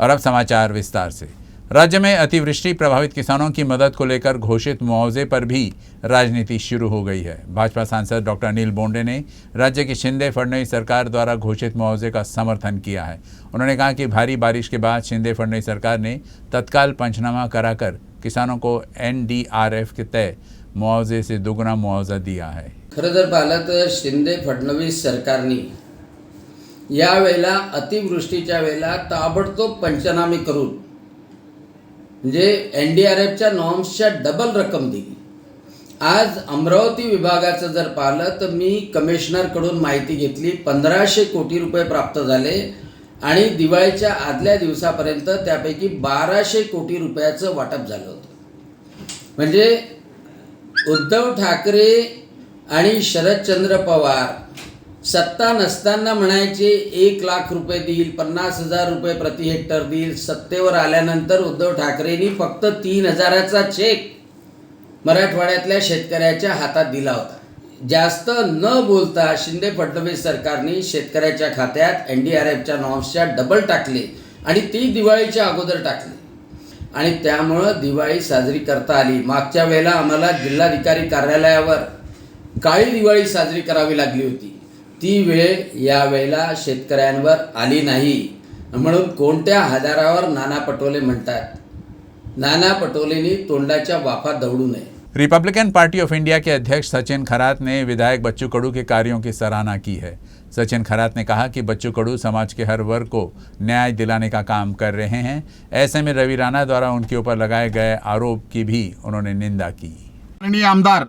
और अब समाचार विस्तार से। राज्य में अतिवृष्टि प्रभावित किसानों की मदद को लेकर घोषित मुआवजे पर भी राजनीति शुरू हो गई है। भाजपा सांसद डॉक्टर अनिल बोंडे ने राज्य की शिंदे फडणवीस सरकार द्वारा घोषित मुआवजे का समर्थन किया है। उन्होंने कहा कि भारी बारिश के बाद शिंदे फडणवीस सरकार ने तत्काल पंचनामा कराकर किसानों को NDRF के तय मुआवजे से दुगना मुआवजा दिया है। खरं जर पाहिलं तर शिंदे फडणवीस सरकारने यावेळेला अतिवृष्टीच्या वेळेला ताबडतोब पंचनामे करून म्हणजे NDRFच्या नॉर्म्सच्या डबल रक्कम दिली। आज अमरावती विभागाचं जर पाहिलं तर मी कमिशनरकडून माहिती घेतली, 1500 कोटी रुपये प्राप्त झाले आणि दिवाळीच्या आदल्या दिवसापर्यंत त्यापैकी 1200 कोटी रुपयाचं वाटप झालं होतं। म्हणजे उद्धव ठाकरे आणि शरदचंद्र पवार सत्ता नसताना म्हणायचे 1 लाख रुपये देईल, 50,000 रुपये प्रति हेक्टर देईल। सत्तेवर आल्यानंतर उद्धव ठाकरेंनी फक्त 3,000चा चेक मराठवाड्यातल्या शेतकऱ्याच्या हातात दिला होता। जास्त न बोलता शिंदे फडणवीस सरकारने शेतकऱ्याच्या खात्यात NDRFच्या नॉर्म्सच्या डबल टाकले आणि ती दिवाळीच्या अगोदर टाकले आणि त्यामुळे दिवाळी साजरी करता आली। मागच्या वेळेला आम्हाला जिल्हाधिकारी कार्यालयावर काळी दिवाळी साजरी करावी लागली होती, ती वेळ या वेळेला शेतकऱ्यांवर आली नाही। म्हणून कोणत्या आधारावर नाना पटोले म्हणतात? नाना पटोलेंनी तोंडाच्या वाफा दवडू नये। रिपब्लिकन पार्टी ऑफ इंडिया के अध्यक्ष सचिन खरात ने विधायक बच्चू कडू के कार्यों की सराहना की है। सचिन खरात ने कहा कि बच्चू कडू समाज के हर वर्ग को न्याय दिलाने का काम कर रहे हैं। ऐसे में रवि राणा द्वारा उनके ऊपर लगाए गए आरोप की भी उन्होंने निंदा की। माननीय आमदार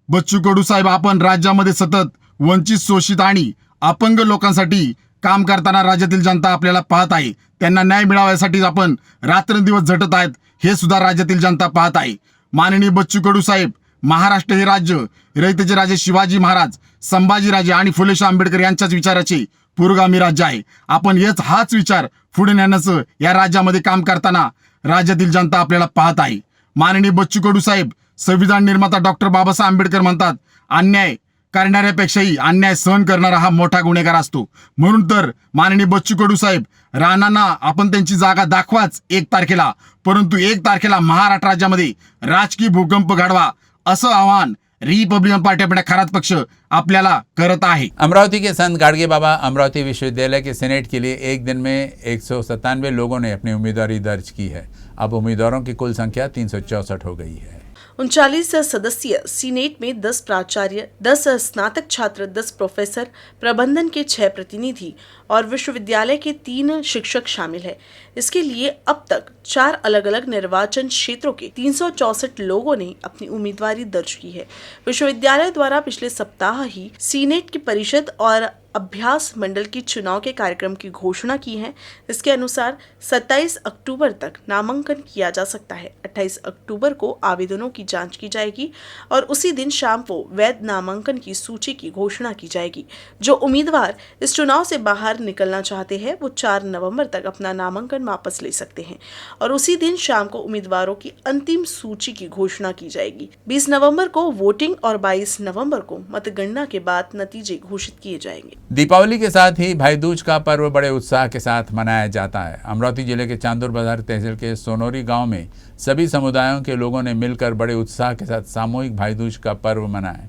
बच्चू कडू साहेब, आपण राज्यामध्ये सतत वंचित, शोषित आणि अपंग लोकांसाठी काम करताना राज्यातील जनता आपल्याला पाहत आहे। त्यांना न्याय मिळाव्यासाठी आपण रात्रंदिवस झटत आहेत, हे सुद्धा राज्यातील जनता पाहत आहे। माननीय बच्चू कडू साहेब, महाराष्ट्र हे राज्य रयतेचे राजे शिवाजी महाराज, संभाजीराजे आणि फुलेशाह आंबेडकर यांच्याच विचाराचे पुरोगामी राज्य आहे। आपण हाच विचार पुढे नेण्याचं या राज्यामध्ये काम करताना राज्यातील जनता आपल्याला पाहत आहे। माननीय बच्चू कडू साहेब, संविधान निर्माता डॉक्टर बाबासाहेब आंबेडकर म्हणतात, अन्याय करणाऱ्यापेक्षाही अन्याय सहन करणारा हा मोठा गुन्हेगार असतो। म्हणून तर माननीय बच्चू कडू साहेब, राणांना आपण त्यांची जागा दाखवाच 1 तारखेला, परंतु 1 तारखेला महाराष्ट्र राज्यामध्ये राजकीय भूकंप घडवा असं आवाहन Republican party of India Kharat पक्ष आपल्याला करत आहे। अमरावती के संत गाडगे बाबा अमरावती विश्वविद्यालय के सेनेट के लिए एक दिन में 197 लोगों ने अपनी उम्मीदवारी दर्ज की है। अब उम्मीदवारों की कुल संख्या 364 हो गई है। 39 सदस्यीय सीनेट में 10 प्राचार्य, 10 स्नातक छात्र, 10 प्रोफेसर, प्रबंधन के 6 प्रतिनिधि और विश्वविद्यालय के 3 शिक्षक शामिल है। इसके लिए अब तक 4 अलग अलग निर्वाचन क्षेत्रों के 364 लोगों ने अपनी उम्मीदवारी दर्ज की है। विश्वविद्यालय द्वारा पिछले सप्ताह ही सीनेट की परिषद और अभ्यास मंडल की चुनाव के कार्यक्रम की घोषणा की है। इसके अनुसार 27 अक्टूबर तक नामांकन किया जा सकता है। 28 अक्टूबर को आवेदनों की जांच की जाएगी और उसी दिन शाम को वैध नामांकन की सूची की घोषणा की जाएगी। जो उम्मीदवार इस चुनाव से बाहर निकलना चाहते हैं वो 4 नवंबर तक अपना नामांकन वापस ले सकते हैं और उसी दिन शाम को उम्मीदवारों की अंतिम सूची की घोषणा की जाएगी। 20 नवंबर को वोटिंग और 22 नवंबर को मतगणना के बाद नतीजे घोषित किए जाएंगे। दीपावली के साथ ही भाई दूज का पर्व बड़े उत्साह के साथ मनाया जाता है। अमरावती जिले के चांदुर बाजार तहसील के सोनोरी गांव में सभी समुदायों के लोगों ने मिलकर बड़े उत्साह के साथ सामूहिक भाई दूज का पर्व मनाया।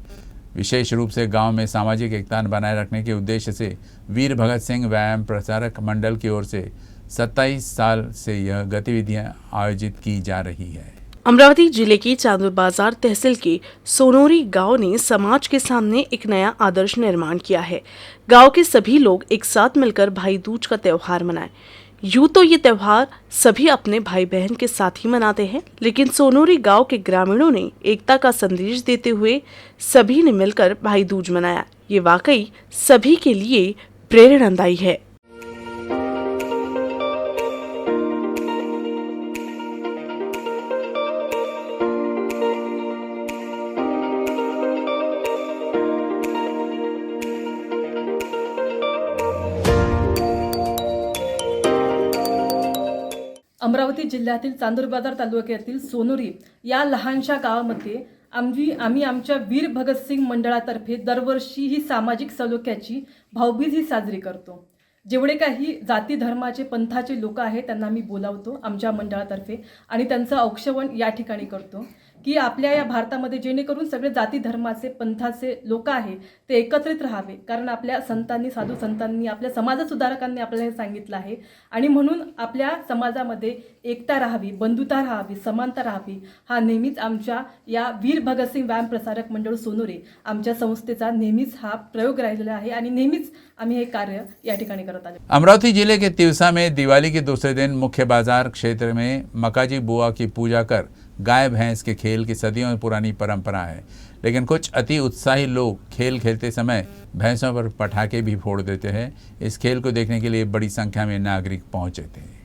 विशेष रूप से गांव में सामाजिक एकता बनाए रखने के उद्देश्य से वीर भगत सिंह व्यायाम प्रचारक मंडल की ओर से 27 साल से यह गतिविधियां आयोजित की जा रही है। अमरावती जिले के चांदुर बाजार तहसील के सोनोरी गांव ने समाज के सामने एक नया आदर्श निर्माण किया है। गांव के सभी लोग एक साथ मिलकर भाई दूज का त्योहार मनाएं। यूं तो ये त्योहार सभी अपने भाई बहन के साथ ही मनाते हैं, लेकिन सोनोरी गांव के ग्रामीणों ने एकता का संदेश देते हुए सभी ने मिलकर भाई दूज मनाया। ये वाकई सभी के लिए प्रेरणादायी है। अमरावती जिल्ह्यातील चांदूर बाजार तालुक्यातील सोनोरी या लहानशा गावामध्ये आम्ही आमच्या वीर भगतसिंग मंडळातर्फे दरवर्षी ही सामाजिक सलोख्याची भाऊबीज ही साजरी करतो। जेवढे काही जाती धर्माचे पंथाचे लोक आहेत त्यांना मी बोलावतो आमच्या मंडळातर्फे आणि त्यांचं औक्षवण या ठिकाणी करतो की आपल्या या भारतामध्ये जेणेकरून सगळे जाती धर्माचे पंथाचे लोक आहे ते एकत्रित राहावे, कारण आपल्या संतांनी, साधू संतांनी, आपल्या समाज सुधारकांनी आपल्याला हे सांगितलं आहे आणि म्हणून आपल्या समाजामध्ये एकता राहावी, बंधुता राहावी, समानता राहावी हा नेहमीच आमच्या या वीर भगतसिंग व्यायाम प्रसारक मंडळ सोनोरे आमच्या संस्थेचा नेहमीच हा प्रयोग राहिलेला आहे आणि नेहमीच आम्ही हे कार्य या ठिकाणी करत आले। अमरावती जिले के तिवसा में दिवाली के दूसरे दिन मुख्य बाजार क्षेत्र में मकाजी बुआ की पूजा कर गाय भैंस के खेल की सदियों पुरानी परंपरा है, लेकिन कुछ अति उत्साही लोग खेल खेलते समय भैंसों पर पटाखे भी फोड़ देते हैं। इस खेल को देखने के लिए बड़ी संख्या में नागरिक पहुंचे थे।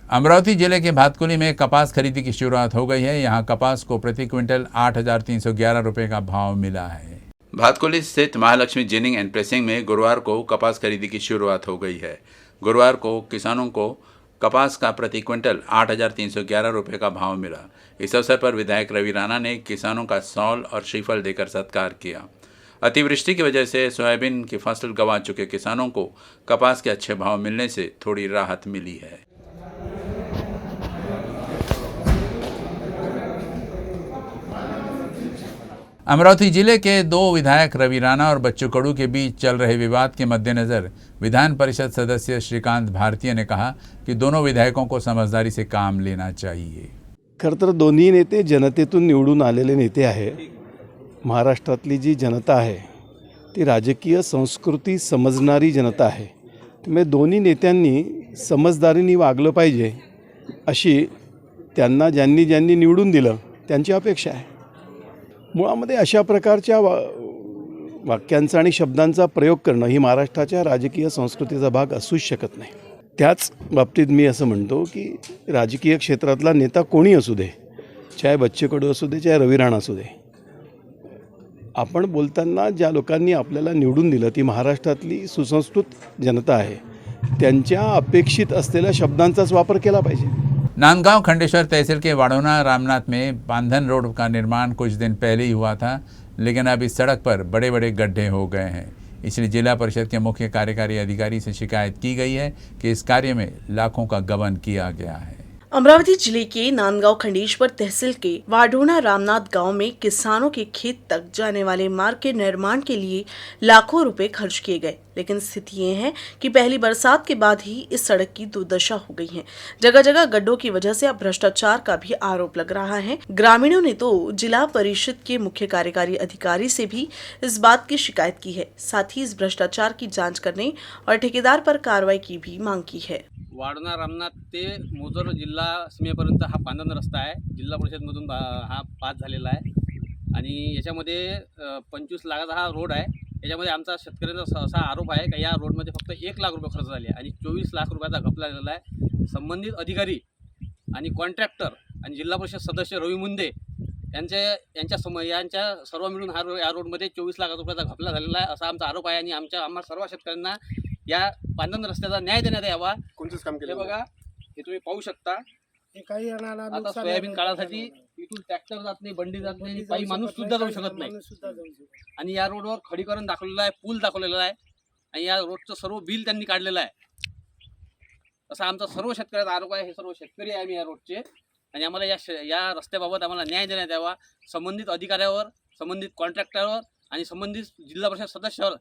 अमरावती जिले के भातकुली में कपास खरीदी की शुरुआत हो गई है। यहां कपास को प्रति क्विंटल 8,311 रुपये का भाव मिला है। भातकुली स्थित महालक्ष्मी जिनिंग एंड प्रेसिंग में गुरुवार को कपास खरीदी की शुरुआत हो गई है। गुरुवार को किसानों को कपास का प्रति क्विंटल 8,311 रुपये का भाव मिला। इस अवसर पर विधायक रवि राणा ने किसानों का शॉल और श्रीफल देकर सत्कार किया। अतिवृष्टि की वजह से सोयाबीन की फसल गंवा चुके किसानों को कपास के अच्छे भाव मिलने से थोड़ी राहत मिली है। अमरावती जिले के दो विधायक रवि राणा और बच्चू कडू के बीच चल रहे विवाद के मद्देनज़र विधान परिषद सदस्य श्रीकांत भारतीय ने कहा कि दोनों विधायकों को समझदारी से काम लेना चाहिए। खरं तर दोन्ही नेते जनतेतून निवडून आलेले नेते आहे। महाराष्ट्रातली जी जनता आहे ती राजकीय संस्कृती समजणारी जनता आहे। त्यामुळे दोन्ही नेत्यांनी समजदारीने वागलं पाहिजे अशी त्यांना ज्यांनी ज्यांनी निवडून दिलं त्यांची अपेक्षा आहे। मुळामध्ये अशा प्रकारच्या वाक्यांचा आणि शब्दांचा प्रयोग करणं ही महाराष्ट्राच्या राजकीय संस्कृतीचा भाग असूच शकत नाही। त्याच बाबतीत मी असं म्हणतो की राजकीय क्षेत्रातला नेता कोणी असू दे, चाहे बच्चू कडू असू दे, चाहे रवि राणा असू दे, आपण बोलताना ज्या लोकांनी आपल्याला निवडून दिलं ती महाराष्ट्रातली सुसंस्कृत जनता आहे, त्यांच्या अपेक्षित असलेल्या शब्दांचाच वापर केला पाहिजे। नांदगांव खंडेश्वर तहसील के वाड़ोना रामनाथ में बांधन रोड का निर्माण कुछ दिन पहले ही हुआ था, लेकिन अब इस सड़क पर बड़े बड़े गड्ढे हो गए हैं। इसलिए जिला परिषद के मुख्य कार्यकारी अधिकारी से शिकायत की गई है कि इस कार्य में लाखों का गबन किया गया है। अमरावती जिले के नांदगांव खंडेश्वर तहसील के वाढोना रामनाथ गांव में किसानों के खेत तक जाने वाले मार्ग के निर्माण के लिए लाखों रुपए खर्च किए गए, लेकिन स्थिति ये है कि पहली बरसात के बाद ही इस सड़क की दुर्दशा हो गई है। जगह जगह गड्ढों की वजह से अब भ्रष्टाचार का भी आरोप लग रहा है। ग्रामीणों ने तो जिला परिषद के मुख्य कार्यकारी अधिकारी से भी इस बात की शिकायत की है। साथ ही इस भ्रष्टाचार की जाँच करने और ठेकेदार पर कार्रवाई की भी मांग की है। वाढोना रामनाथ ते मोजोर जिल्हा सीमेपर्यंत हा बांधण रस्ता आहे। जिल्हा परिषदमधून हा पास झालेला आहे आणि याच्यामध्ये 25 लाखाचा हा रोड आहे। याच्यामध्ये आमचा शेतकऱ्यांचा असा आरोप आहे की या रोडमध्ये फक्त 1 लाख रुपये खर्च झाले आणि 24 लाख रुपयाचा घपला झालेला आहे। संबंधित अधिकारी आणि कॉन्ट्रॅक्टर आणि जिल्हा परिषद सदस्य रवी मुंदे यांच्या सर्व मिळून या रोडमध्ये 24 लाख रुपयाचा घपला झालेला आहे असा आमचा आरोप आहे आणि आम्हा सर्व शेतकऱ्यांना या बांधण रस्त्याचा न्याय देण्यात यावा। कोणतेच काम केले बघा, हे तुम्ही पाहू शकता। आता सोयाबीन काढासाठी इथून ट्रॅक्टर जात नाही, बंडी जात नाही, काही माणूस सुद्धा जाऊ शकत नाही आणि या रोडवर खडीकरण दाखवलेलं आहे, पूल दाखवलेला आहे आणि या रोडचं सर्व बिल त्यांनी काढलेलं आहे असा आमचा सर्व शेतकऱ्याचा आरोप आहे। हे सर्व शेतकरी आहे आम्ही या रोडचे आणि आम्हाला या रस्त्याबाबत आम्हाला न्याय देण्यात यावा। संबंधित अधिकाऱ्यावर, संबंधित कॉन्ट्रॅक्टरवर आणि संबंधित जिल्हा परिषद सदस्यावर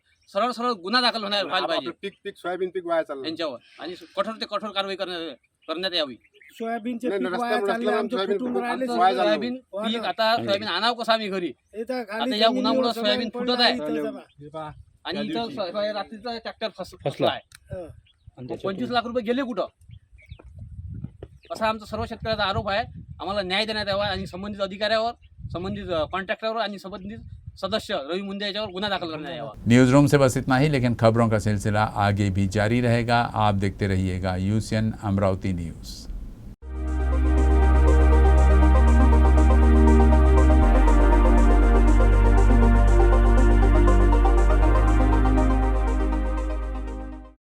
सरळ गुन्हा दाखल व्हायला पाहिजे। पीक सोयाबीन पीक वाया चाललं यांच्यावर आणि कठोर ते कठोर कारवाई करण्यात यावी। सोयाबीनचे पीक वाया चालले, आमचे फुटून राहिले सोयाबीन पीक। आता सोयाबीन आणावं कसं आम्ही घरी? आता या उन्हामुळे सोयाबीन फुटत आहे आणि इथं रात्रीचा ट्रॅक्टर फसला आहे। 25 लाख रुपये गेले कुठं असा आमचा सर्व शेतकऱ्याचा आरोप आहे। आम्हाला न्याय देण्यात यावा आणि संबंधित अधिकाऱ्यावर, संबंधित कॉन्ट्रॅक्टरवर आणि संबंधित सदस्य रवी मुंडे याच्यावर गुन्हा दाखल करण्यात यावा. न्यूज़ रूम से बस इतना ही, लेकिन खबरों का सिलसिला आगे भी जारी रहेगा. आप देखते रहिएगा UCN अमरावती न्यूज़.